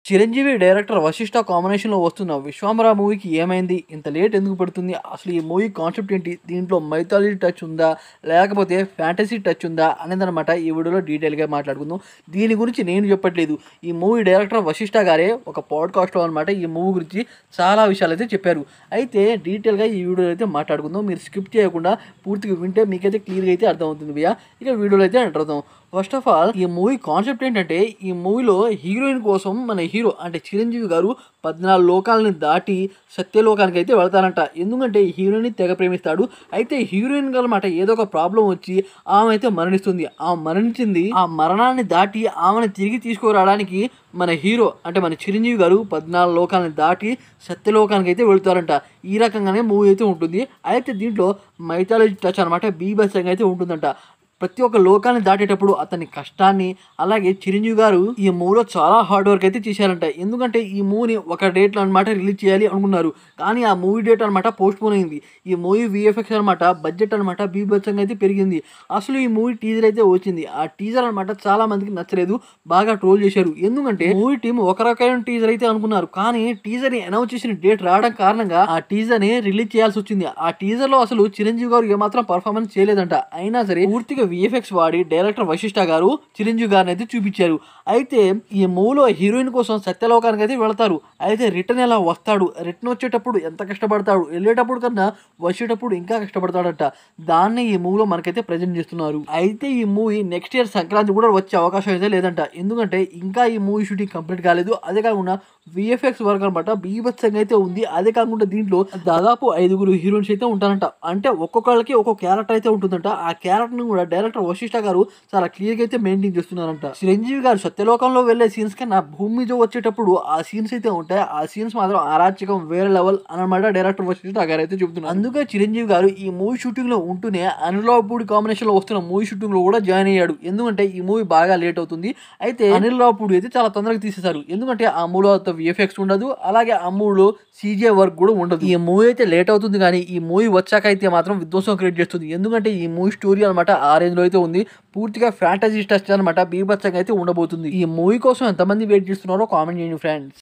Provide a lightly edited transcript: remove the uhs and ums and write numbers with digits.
Chiranjeevi director Vashishtha కాంబినేషన్‌లో వస్తున్న 'విశ్వాంబర' మూవీకి ఏమైంది? ఇంత లేట్ ఎందుకు పడుతుంది? అసలు ఈ మూవీ కాన్సెప్ట్ ఏంటి? దీంట్లో మైథాలజీ టచ్ ఉందా? లేకపోతే ఫ్యాంటసీ టచ్ ఉందా? అనేదనమాట ఈ వీడియోలో డీటెయిల్‌గా మాట్లాడుకుందాం. దీని గురించి నేను చెప్పట్లేదు. ఈ మూవీ డైరెక్టర్ వశిష్ఠ గారే ఒక పాడ్‌కాస్ట్‌లో అనమాట ఈ మూవీ గురించి చాలా విషయాలైతే చెప్పారు. అయితే డీటెయిల్‌గా ఈ వీడియోలో అయితే మాట్లాడుకుందాం. మీరు స్కిప్ చేయకుండా పూర్తిగా వింటే మీకైతే క్లియర్‌గా అయితే అర్థమవుతుంది భయ్యా. ఇక వీడియోలో అయితే ఎంటర్ అవుదాం. ఫస్ట్ ఆఫ్ ఆల్ ఈ మూవీ కాన్సెప్ట్ ఏంటంటే, ఈ మూవీలో హీరోయిన్ కోసం మన హీరో అంటే చిరంజీవి గారు 14 లోకాలని దాటి సత్యలోకానికి అయితే వెళ్తారంట. ఎందుకంటే హీరోయిన్ని తెగ ప్రేమిస్తాడు. అయితే హీరోయిన్ గలమాట ఏదో ఒక ప్రాబ్లం వచ్చి ఆమె అయితే మరణిస్తుంది. ఆ మరణించింది ఆ మరణాన్ని దాటి ఆమెను తిరిగి తీసుకురావడానికి మన హీరో అంటే మన చిరంజీవి గారు 14 లోకాలను దాటి సత్యలోకానికి అయితే వెళ్తారంట. ఈ రకంగానే మూవీ అయితే ఉంటుంది. అయితే దీంట్లో మైథాలజీ టచ్ అనమాట బీభత్సంగా అయితే ఉంటుందంట. ప్రతి ఒక్క లోకాన్ని దాటేటప్పుడు అతని కష్టాన్ని అలాగే చిరంజీవి గారు ఈ మూవీలో చాలా హార్డ్ వర్క్ అయితే చేశారంట. ఎందుకంటే ఈ మూవీని ఒక డేట్లో అనమాట రిలీజ్ చేయాలి అనుకున్నారు. కానీ ఆ మూవీ డేట్ అనమాట పోస్ట్ పోన్ అయింది. ఈ మూవీ విఎఫ్ఎక్స్ అనమాట బడ్జెట్ అనమాట బీభత్సంగా అయితే పెరిగింది. అసలు ఈ మూవీ టీజర్ అయితే వచ్చింది. ఆ టీజర్ అనమాట చాలా మందికి నచ్చలేదు. బాగా ట్రోల్ చేశారు. ఎందుకంటే మూవీ టీం ఒక రకమైన టీజర్ అయితే అనుకున్నారు. కానీ టీజర్ ని అనౌన్స్ చేసిన డేట్ రావడం కారణంగా ఆ టీజర్ ని రిలీజ్ చేయాల్సి వచ్చింది. ఆ టీజర్ లో అసలు చిరంజీవి గారు ఏమాత్రం పర్ఫార్మెన్స్ చేయలేదంట. అయినా సరే పూర్తిగా విఎఫ్ఎక్స్ వాడి డైరెక్టర్ వశిష్ఠ గారు చిరంజీవి గారిని అయితే చూపించారు. అయితే ఈ మూవీలో హీరోయిన్ కోసం సత్యలోకానికి అయితే వెళతారు. అయితే రిటర్న్ ఎలా వస్తాడు, రిటర్న్ వచ్చేటప్పుడు ఎంత కష్టపడతాడు, వెళ్ళేటప్పుడు కన్నా వచ్చేటప్పుడు ఇంకా కష్టపడతాడట. దాన్ని ఈ మూవీలో మనకైతే ప్రజెంట్ చేస్తున్నారు. అయితే ఈ మూవీ నెక్స్ట్ ఇయర్ సంక్రాంతి కూడా వచ్చే అవకాశం అయితే లేదంట. ఎందుకంటే ఇంకా ఈ మూవీ షూటింగ్ కంప్లీట్ కాలేదు. అదే కాకుండా విఎఫ్ఎక్స్ వర్క్ అనమాట బీభత్సంగా అయితే ఉంది. అదే కాకుండా దీంట్లో దాదాపు 5 హీరోయిన్స్ అయితే ఉంటారంట. అంటే ఒక్కొక్కరికి ఒక్కొక్క క్యారెక్టర్ అయితే ఉంటుందంట. ఆ క్యారెక్టర్ ని కూడా డైరెక్టర్ వశిష్ఠ గారు చాలా క్లియర్ గా అయితే మెయింటైన్ చేస్తున్నారంట. చిరంజీవి గారు సత్యలోకంలో వెళ్లే సీన్స్ కన్నా భూమి మీద వచ్చేటప్పుడు ఆ సీన్స్ అయితే ఉంటాయి. ఆ సీన్స్ మాత్రం అరాచకం వేరే లెవెల్ అనమాట డైరెక్టర్ వశిష్ఠ గారు అయితే చెబుతున్నారు. అందుకే చిరంజీవి గారు ఈ మూవీ షూటింగ్ లో ఉంటూనే అనిల్ రావుపూడి కాంబినేషన్ లో వస్తున్న మూవీ షూటింగ్ లో కూడా జాయిన్ అయ్యాడు. ఎందుకంటే ఈ మూవీ బాగా లేట్ అవుతుంది. అయితే అనిల్ రావుపూడి అయితే చాలా తొందరగా తీసేశారు. ఎందుకంటే ఆ మూవీలో విఎఫ్ఎక్స్ ఉండదు. అలాగే ఆ మూవీలో సీజే వర్క్ కూడా ఉండదు. ఈ మూవీ అయితే లేట్ అవుతుంది కానీ ఈ మూవీ వచ్చాక అయితే మాత్రం విధ్వంసం క్రియేట్ చేస్తుంది. ఎందుకంటే ఈ మూవీ స్టోరీ అనమాట ఆ రేంజ్ లో అయితే ఉంది. పూర్తిగా ఫ్యాంటసీ టచ్ అనమాట బీభత్సంగా అయితే ఉండబోతుంది. ఈ మూవీ కోసం ఎంతమంది వెయిట్ చేస్తున్నారో కామెంట్ చేయండి ఫ్రెండ్స్.